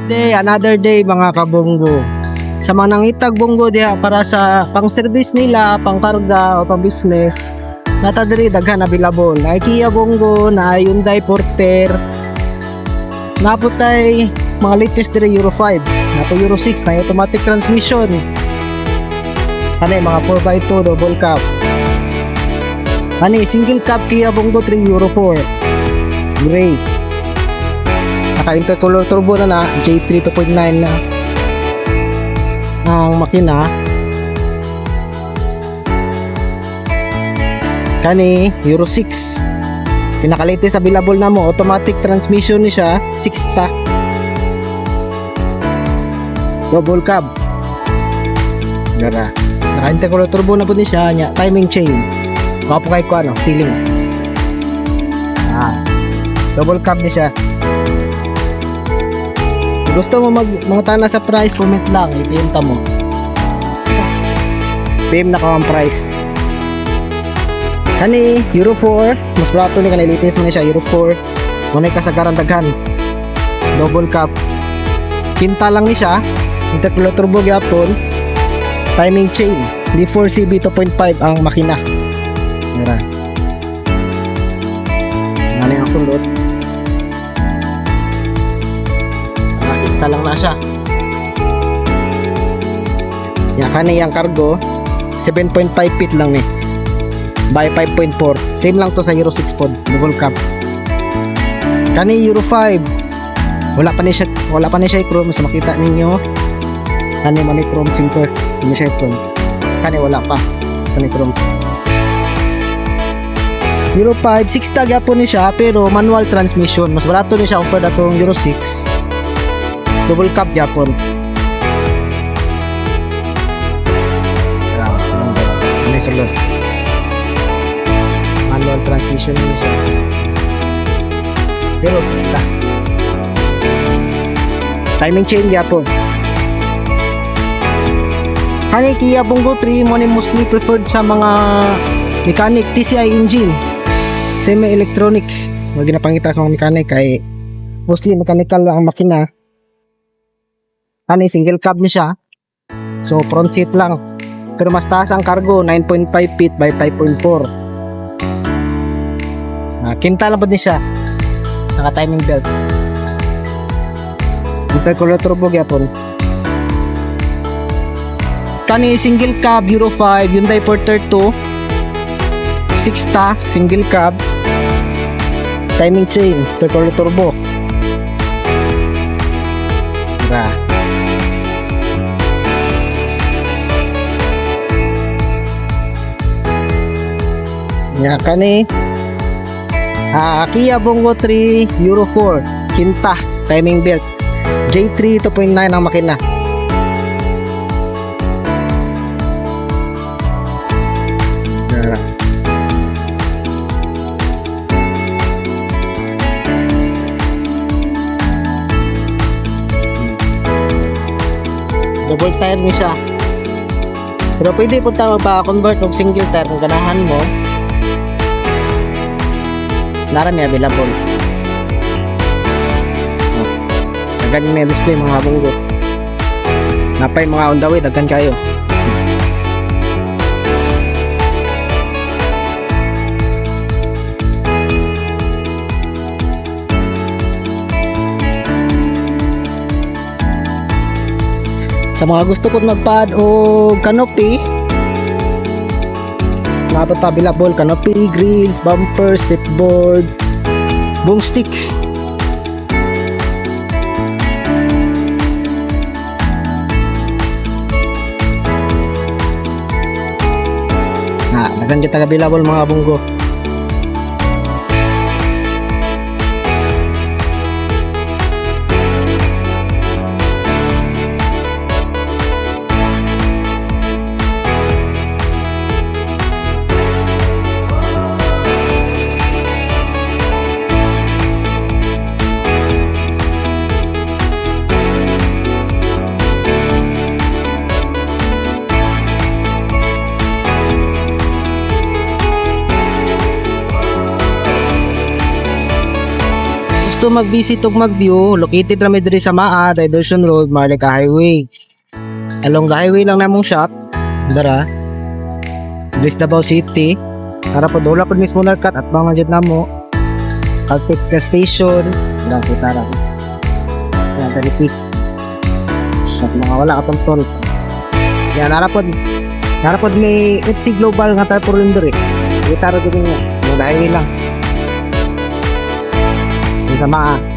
Another day mga kabunggo. Sa mga nangitag bunggo diha para sa pang-service nila, pang-karga o pang-business, nata diri daghan available. Na Kia bunggo, na Hyundai Porter, naputay mga latest diri Euro 5, nato Euro 6 na automatic transmission. Kani mga 4x2 double cab. Kani single cab Kia bunggo 3 Euro 4. Gray. Naka-intercooler turbo na J3 2.9 na ang makina. Kani Euro 6, pinaka-latest available na mo, automatic transmission ni siya, 6-ta double cab. Gara naka-intercooler turbo na po ni siya nya, timing chain kapo kay ko ano, ceiling. Double cab ni siya. Gusto mo mga tana sa price, comment lang, ipinta mo. PM na ka ang price. Kani Euro 4, mas barato ni kanay latest man siya Euro 4. Munay kasagaran daghan. Double cab. Kinta lang ni siya. Intercooler turbo gyapon. Timing chain. D4CB 2.5 ang makina. Mira. Ngani ang sulod. Nakita lang na siya. Yan kani yang cargo 7.5 feet lang eh. By 5.4. Same lang to sa Euro 6 pod, double cab. Kani Euro 5. Wala pa ni siya chrome sa makita ninyo. Kani man ni chrome sinker, ni siya chrome. Kani wala pa. Kani chrome. Euro 5, 6 tag po ni siya pero manual transmission. Mas barato ni siya compared atong Euro 6. Double cab yapon. Ini sulod. Manual transmission ni siya. Pero 6 ta. Timing chain yapon. Kani Kia Bunggo 3 mo ni mostly preferred sa mga mechanic TCI engine. Semi-electronic. Wag ginapangita sa mga mechanic kay mostly mechanical ang makina. Kani single cab ni siya. So front seat lang. Pero mas taas ang cargo, 9.5 feet by 5.4. Kinta lang po din siya. Naka timing belt. Intercooler turbo gyapon. Kani single cab Euro 5 Hyundai Porter 2. 6-ta single cab. Timing chain, intercooler turbo. Tara. Ya kani Kia Bunggo 3 Euro 4 kinta timing belt J3 2.9 ang makina. Double tire ni siya. Pero pwede po tayo magpa-convert ng single tire kung ganahan mo. Narami available. Daghan may display mga bunggo. Napay mga on the way, daghan kayo. Sa mga gusto ko magpad o canopy, dapat available canopy, grills, bumper, stepboard, boom stick. Daghan kita available mga bunggo. gusto mag-visit ug mag-view, located ra mi diri sa Maa Diversion Road, Marlica Highway. Along the highway lang namong shop. Dara. This Davao City. Para po dola po mismo narkat at mga jud namo. Caltex gas station. Dang kita ra. Yan repeat. Sa mga wala atong toll. Yan narapod may FC Global nga tarpaulin diri. Kita ra jud nga. Mo highway lang. Sa Maa.